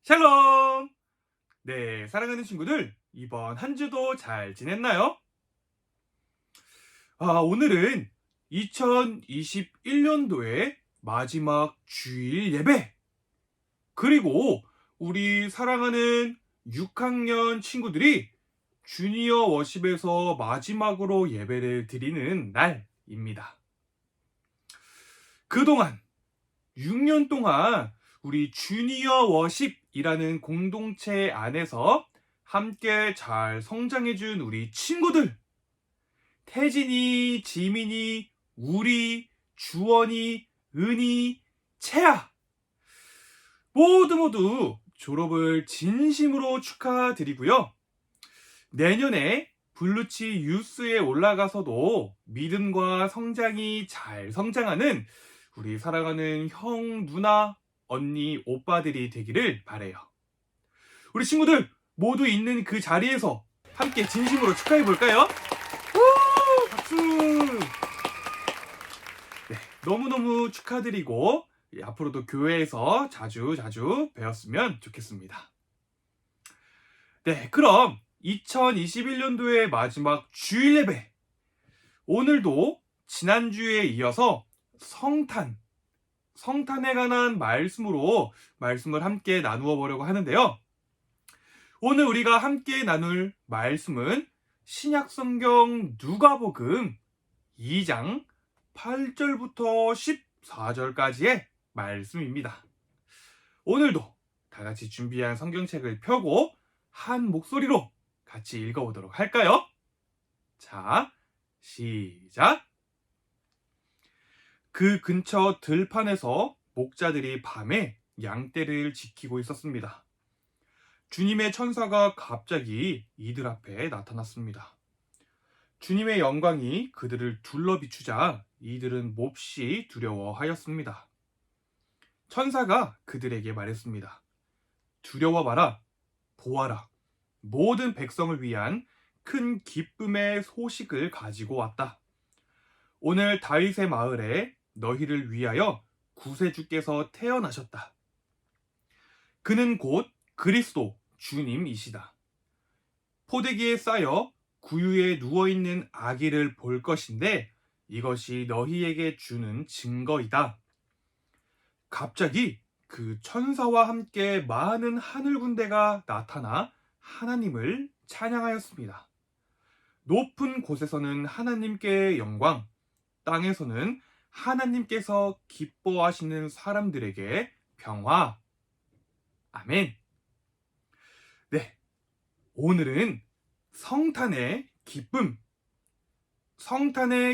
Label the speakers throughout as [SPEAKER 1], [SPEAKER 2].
[SPEAKER 1] 샬롬! 네, 사랑하는 친구들, 이번 한 주도 잘 지냈나요? 오늘은 2021년도의 마지막 주일 예배, 그리고 우리 사랑하는 6학년 친구들이 주니어 워십에서 마지막으로 예배를 드리는 날입니다. 그동안 6년 동안 우리 주니어 워십이라는 공동체 안에서 함께 잘 성장해준 우리 친구들, 태진이, 지민이, 우리, 주원이, 은이, 채아, 모두 졸업을 진심으로 축하드리고요. 내년에 블루치 유스에 올라가서도 믿음과 성장이 잘 성장하는 우리 사랑하는 형, 누나, 언니, 오빠들이 되기를 바래요. 우리 친구들 모두 있는 그 자리에서 함께 진심으로 축하해 볼까요? 박수! 네, 너무너무 축하드리고 앞으로도 교회에서 자주 뵈었으면 좋겠습니다. 네, 그럼 2021년도의 마지막 주일 예배, 오늘도 지난주에 이어서 성탄에 관한 말씀을 함께 나누어 보려고 하는데요. 오늘 우리가 함께 나눌 말씀은 신약성경 누가복음 2장 8절부터 14절까지의 말씀입니다. 오늘도 다 같이 준비한 성경책을 펴고 한 목소리로 같이 읽어보도록 할까요? 자, 시작! 그 근처 들판에서 목자들이 밤에 양떼를 지키고 있었습니다. 주님의 천사가 갑자기 이들 앞에 나타났습니다. 주님의 영광이 그들을 둘러 비추자 이들은 몹시 두려워하였습니다. 천사가 그들에게 말했습니다. 두려워 마라, 보아라, 모든 백성을 위한 큰 기쁨의 소식을 가지고 왔다. 오늘 다윗의 마을에 너희를 위하여 구세주께서 태어나셨다. 그는 곧 그리스도 주님이시다. 포대기에 쌓여 구유에 누워있는 아기를 볼 것인데 이것이 너희에게 주는 증거이다. 갑자기 그 천사와 함께 많은 하늘 군대가 나타나 하나님을 찬양하였습니다. 높은 곳에서는 하나님께 영광, 땅에서는 하나님께서 기뻐하시는 사람들에게 평화. 아멘. 네, 오늘은 성탄의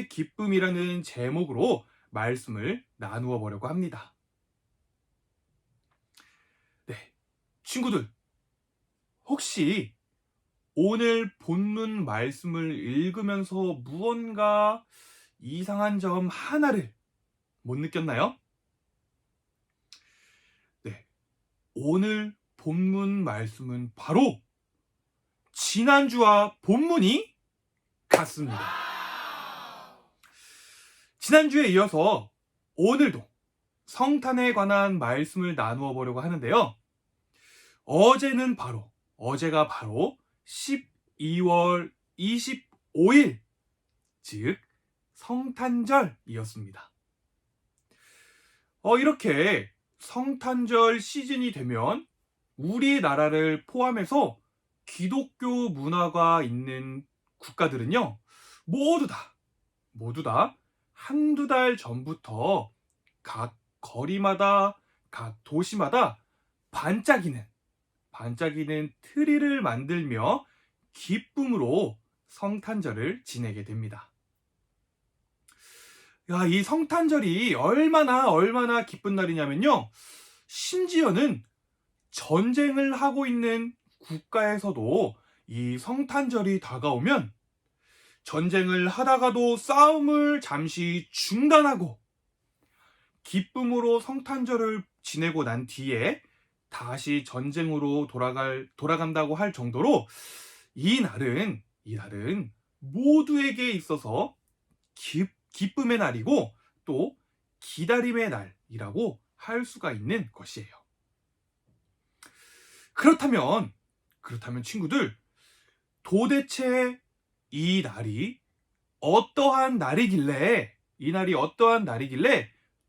[SPEAKER 1] 기쁨이라는 제목으로 말씀을 나누어 보려고 합니다. 네, 친구들, 혹시 오늘 본문 말씀을 읽으면서 무언가 이상한 점 하나를 못 느꼈나요? 네, 오늘 본문 말씀은 바로 지난주와 본문이 같습니다. 지난주에 이어서 오늘도 성탄에 관한 말씀을 나누어 보려고 하는데요. 어제가 바로 12월 25일, 즉 성탄절이었습니다. 이렇게 성탄절 시즌이 되면 우리나라를 포함해서 기독교 문화가 있는 국가들은요, 모두 다 한두 달 전부터 각 거리마다, 각 도시마다 반짝이는 트리를 만들며 기쁨으로 성탄절을 지내게 됩니다. 이 성탄절이 얼마나 기쁜 날이냐면요, 심지어는 전쟁을 하고 있는 국가에서도 이 성탄절이 다가오면 전쟁을 하다가도 싸움을 잠시 중단하고 기쁨으로 성탄절을 지내고 난 뒤에 다시 전쟁으로 돌아간다고 할 정도로 이 날은 모두에게 있어서 기쁨의 날이고 또 기다림의 날이라고 할 수가 있는 것이에요. 그렇다면 친구들, 도대체 이 날이 어떠한 날이길래,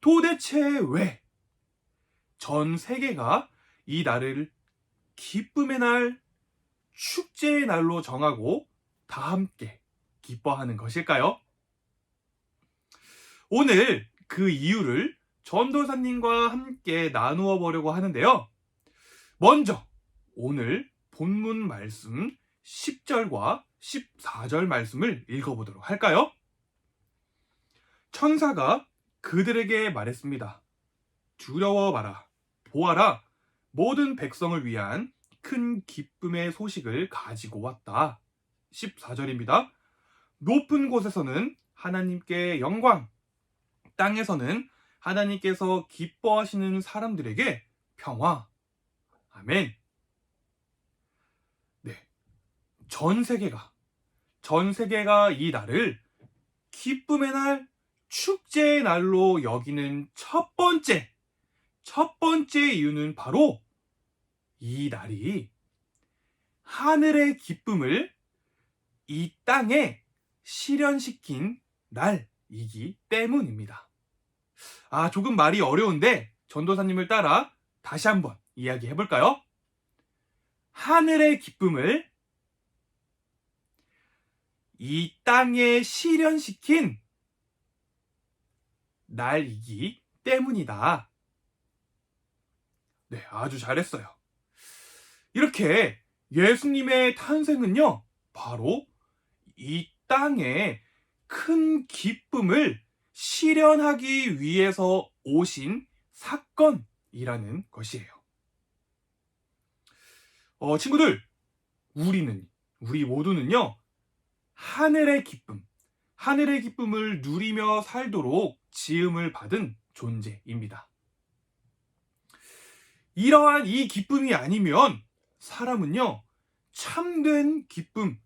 [SPEAKER 1] 도대체 왜 전 세계가 이 날을 기쁨의 날, 축제의 날로 정하고 다 함께 기뻐하는 것일까요? 오늘 그 이유를 전도사님과 함께 나누어 보려고 하는데요. 먼저 오늘 본문 말씀 10절과 14절 말씀을 읽어보도록 할까요? 천사가 그들에게 말했습니다. 두려워 마라. 보아라. 모든 백성을 위한 큰 기쁨의 소식을 가지고 왔다. 14절입니다. 높은 곳에서는 하나님께 영광, 땅에서는 하나님께서 기뻐하시는 사람들에게 평화. 아멘. 네. 전 세계가 이 날을 기쁨의 날, 축제의 날로 여기는 첫 번째 이유는 바로 이 날이 하늘의 기쁨을 이 땅에 실현시킨 날이기 때문입니다. 조금 말이 어려운데 전도사님을 따라 다시 한번 이야기해 볼까요? 하늘의 기쁨을 이 땅에 실현시킨 날이기 때문이다. 네, 아주 잘했어요. 이렇게 예수님의 탄생은요, 바로 이 땅에 큰 기쁨을 실현하기 위해서 오신 사건이라는 것이에요. 친구들, 우리 모두는요, 하늘의 기쁨을 누리며 살도록 지음을 받은 존재입니다. 이러한 이 기쁨이 아니면 사람은요, 참된 기쁨,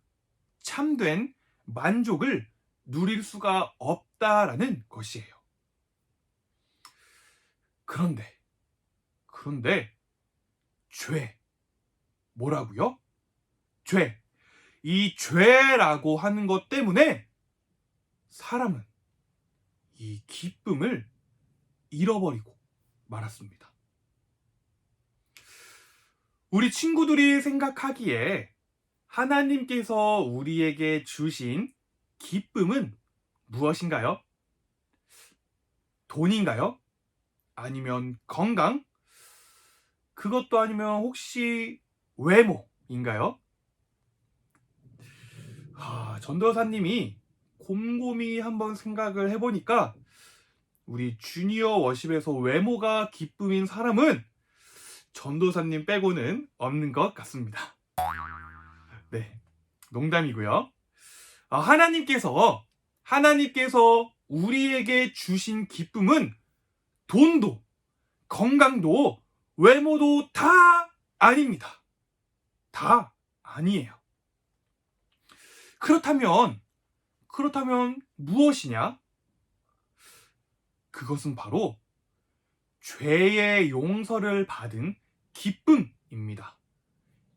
[SPEAKER 1] 참된 만족을 누릴 수가 없다라는 것이에요. 그런데 죄, 뭐라고요? 이 죄라고 하는 것 때문에 사람은 이 기쁨을 잃어버리고 말았습니다. 우리 친구들이 생각하기에 하나님께서 우리에게 주신 기쁨은 무엇인가요? 돈인가요? 아니면 건강? 그것도 아니면 혹시 외모인가요? 전도사님이 곰곰이 한번 생각을 해보니까 우리 주니어 워십에서 외모가 기쁨인 사람은 전도사님 빼고는 없는 것 같습니다. 네, 농담이고요. 하나님께서 우리에게 주신 기쁨은 돈도, 건강도, 외모도 다 아닙니다. 다 아니에요. 그렇다면 무엇이냐? 그것은 바로 죄의 용서를 받은 기쁨입니다.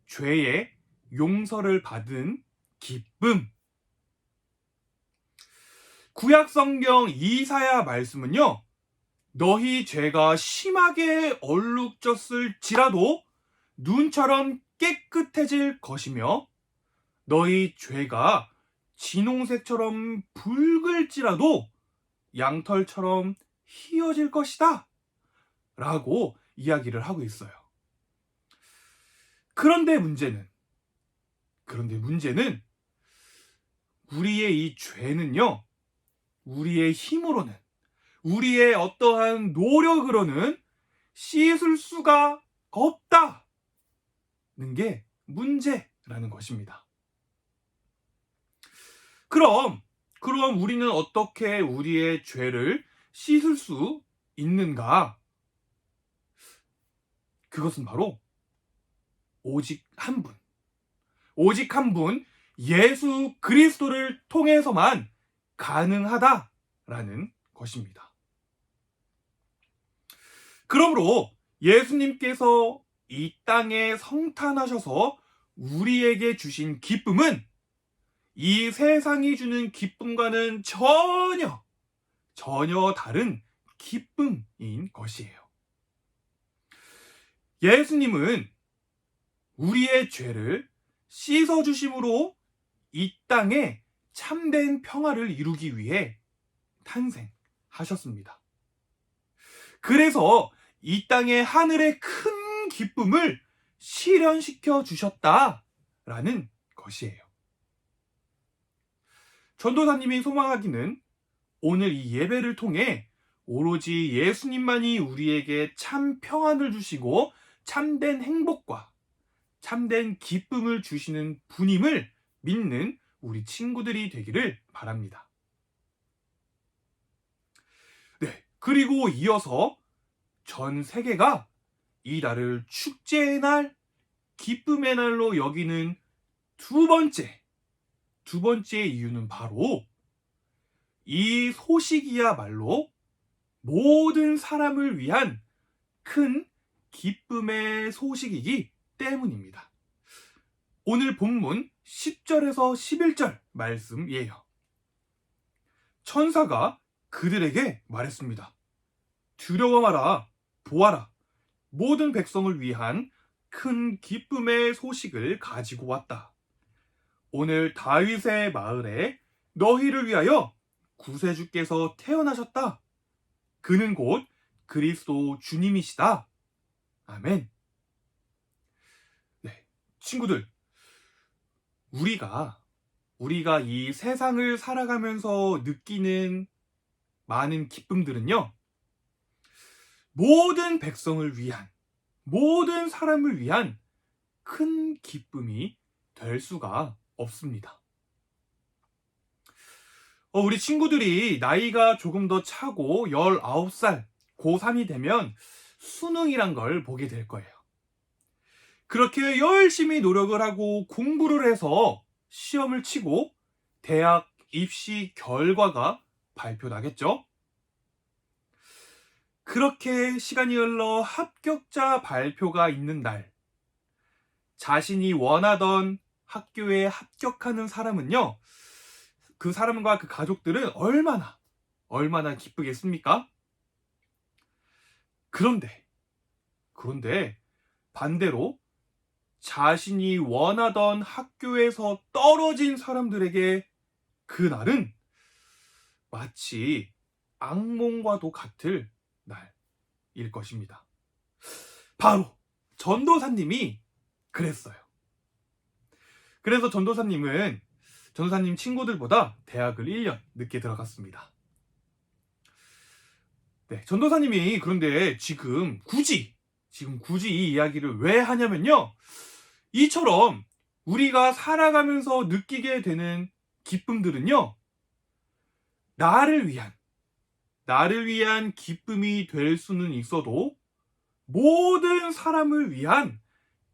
[SPEAKER 1] 죄의 용서를 받은 기쁨. 구약 성경 이사야 말씀은요, 너희 죄가 심하게 얼룩졌을지라도 눈처럼 깨끗해질 것이며 너희 죄가 진홍색처럼 붉을지라도 양털처럼 희어질 것이다 라고 이야기를 하고 있어요. 그런데 문제는 우리의 이 죄는요, 우리의 힘으로는, 우리의 어떠한 노력으로는 씻을 수가 없다는 게 문제라는 것입니다. 그럼 우리는 어떻게 우리의 죄를 씻을 수 있는가? 그것은 바로 오직 한 분, 예수 그리스도를 통해서만 가능하다라는 것입니다. 그러므로 예수님께서 이 땅에 성탄하셔서 우리에게 주신 기쁨은 이 세상이 주는 기쁨과는 전혀 다른 기쁨인 것이에요. 예수님은 우리의 죄를 씻어주심으로 이 땅에 참된 평화를 이루기 위해 탄생하셨습니다. 그래서 이 땅에 하늘의 큰 기쁨을 실현시켜 주셨다라는 것이에요. 전도사님이 소망하기는 오늘 이 예배를 통해 오로지 예수님만이 우리에게 참 평안을 주시고 참된 행복과 참된 기쁨을 주시는 분임을 믿는 우리 친구들이 되기를 바랍니다. 네, 그리고 이어서 전 세계가 이 날을 축제의 날, 기쁨의 날로 여기는 두 번째 이유는 바로 이 소식이야말로 모든 사람을 위한 큰 기쁨의 소식이기 때문입니다. 오늘 본문 10절에서 11절 말씀이에요. 천사가 그들에게 말했습니다. 두려워 마라, 보아라, 모든 백성을 위한 큰 기쁨의 소식을 가지고 왔다. 오늘 다윗의 마을에 너희를 위하여 구세주께서 태어나셨다. 그는 곧 그리스도 주님이시다. 아멘. 네, 친구들, 우리가 이 세상을 살아가면서 느끼는 많은 기쁨들은요, 모든 백성을 위한, 모든 사람을 위한 큰 기쁨이 될 수가 없습니다. 우리 친구들이 나이가 조금 더 차고 19살, 고3이 되면 수능이란 걸 보게 될 거예요. 그렇게 열심히 노력을 하고 공부를 해서 시험을 치고 대학 입시 결과가 발표나겠죠? 그렇게 시간이 흘러 합격자 발표가 있는 날, 자신이 원하던 학교에 합격하는 사람은요, 그 사람과 그 가족들은 얼마나 기쁘겠습니까? 그런데 반대로 자신이 원하던 학교에서 떨어진 사람들에게 그날은 마치 악몽과도 같을 날일 것입니다. 바로 전도사님이 그랬어요. 그래서 전도사님 친구들보다 대학을 1년 늦게 들어갔습니다. 네, 전도사님이 그런데 지금 굳이 이 이야기를 왜 하냐면요, 이처럼 우리가 살아가면서 느끼게 되는 기쁨들은요, 나를 위한 기쁨이 될 수는 있어도 모든 사람을 위한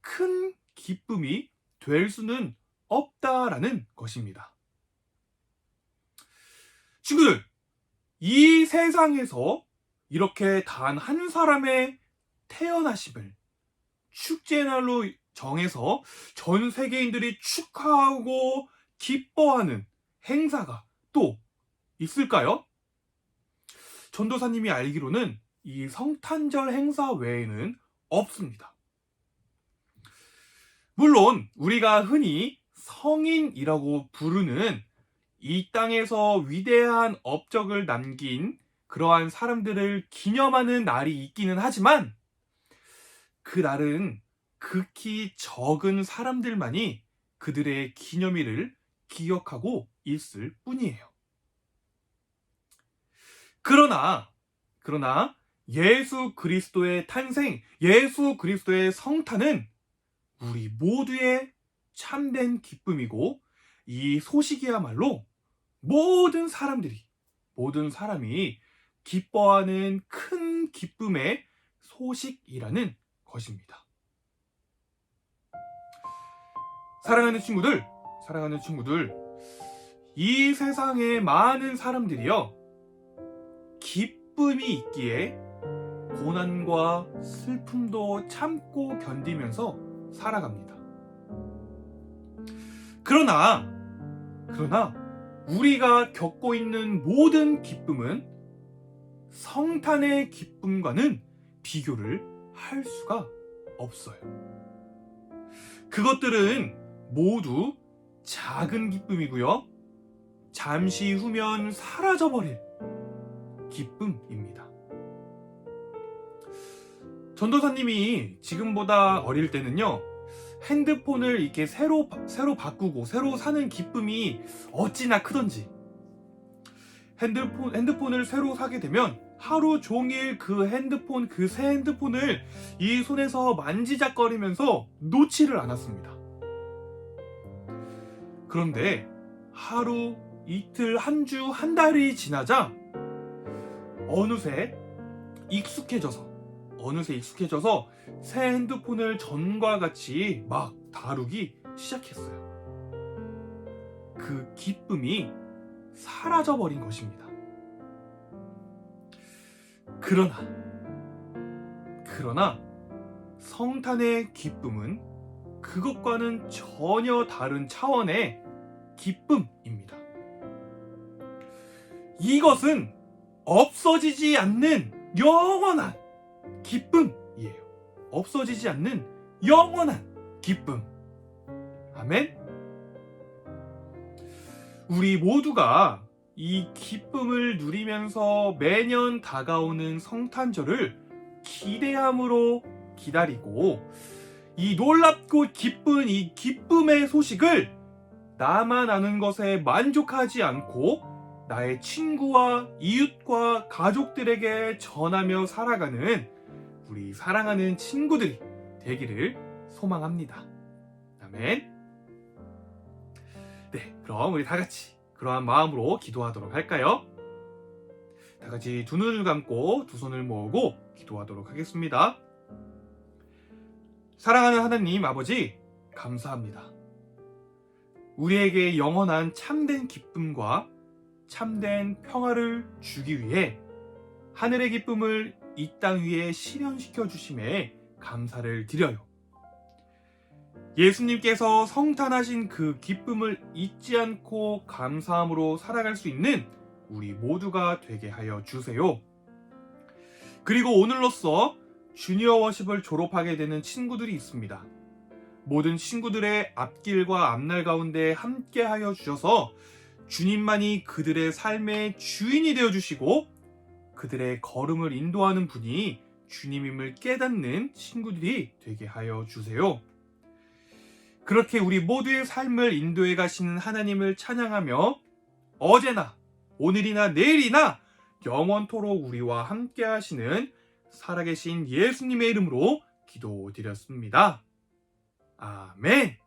[SPEAKER 1] 큰 기쁨이 될 수는 없다라는 것입니다. 친구들, 이 세상에서 이렇게 단 한 사람의 태어나심을 축제의 날로 정해서 전 세계인들이 축하하고 기뻐하는 행사가 또 있을까요? 전도사님이 알기로는 이 성탄절 행사 외에는 없습니다. 물론 우리가 흔히 성인이라고 부르는 이 땅에서 위대한 업적을 남긴 그러한 사람들을 기념하는 날이 있기는 하지만, 그 날은 극히 적은 사람들만이 그들의 기념일을 기억하고 있을 뿐이에요. 그러나 예수 그리스도의 탄생, 예수 그리스도의 성탄은 우리 모두의 참된 기쁨이고, 이 소식이야말로 모든 사람이 기뻐하는 큰 기쁨의 소식이라는 것입니다. 사랑하는 친구들, 이 세상의 많은 사람들이요, 기쁨이 있기에 고난과 슬픔도 참고 견디면서 살아갑니다. 그러나 우리가 겪고 있는 모든 기쁨은 성탄의 기쁨과는 비교를 할 수가 없어요. 그것들은 모두 작은 기쁨이고요. 잠시 후면 사라져버릴 기쁨입니다. 전도사님이 지금보다 어릴 때는요, 핸드폰을 이렇게 새로 바꾸고 새로 사는 기쁨이 어찌나 크던지, 핸드폰을 새로 사게 되면 하루 종일 그 새 핸드폰을 이 손에서 만지작거리면서 놓지를 않았습니다. 그런데 하루, 이틀, 한 주, 한 달이 지나자 어느새 익숙해져서 새 핸드폰을 전과 같이 막 다루기 시작했어요. 그 기쁨이 사라져버린 것입니다. 그러나 성탄의 기쁨은 그것과는 전혀 다른 차원의 기쁨입니다. 이것은 없어지지 않는 영원한 기쁨이에요. 없어지지 않는 영원한 기쁨. 아멘. 우리 모두가 이 기쁨을 누리면서 매년 다가오는 성탄절을 기대함으로 기다리고, 이 놀랍고 기쁜 이 기쁨의 소식을 나만 아는 것에 만족하지 않고 나의 친구와 이웃과 가족들에게 전하며 살아가는 우리 사랑하는 친구들이 되기를 소망합니다. 아멘. 네, 그럼 우리 다 같이 그러한 마음으로 기도하도록 할까요? 다 같이 두 눈을 감고 두 손을 모으고 기도하도록 하겠습니다. 사랑하는 하나님 아버지, 감사합니다. 우리에게 영원한 참된 기쁨과 참된 평화를 주기 위해 하늘의 기쁨을 이 땅 위에 실현시켜 주심에 감사를 드려요. 예수님께서 성탄하신 그 기쁨을 잊지 않고 감사함으로 살아갈 수 있는 우리 모두가 되게 하여 주세요. 그리고 오늘로써 주니어 워십을 졸업하게 되는 친구들이 있습니다. 모든 친구들의 앞길과 앞날 가운데 함께 하여 주셔서 주님만이 그들의 삶의 주인이 되어 주시고 그들의 걸음을 인도하는 분이 주님임을 깨닫는 친구들이 되게 하여 주세요. 그렇게 우리 모두의 삶을 인도해 가시는 하나님을 찬양하며 어제나 오늘이나 내일이나 영원토록 우리와 함께 하시는 살아계신 예수님의 이름으로 기도드렸습니다. 아멘.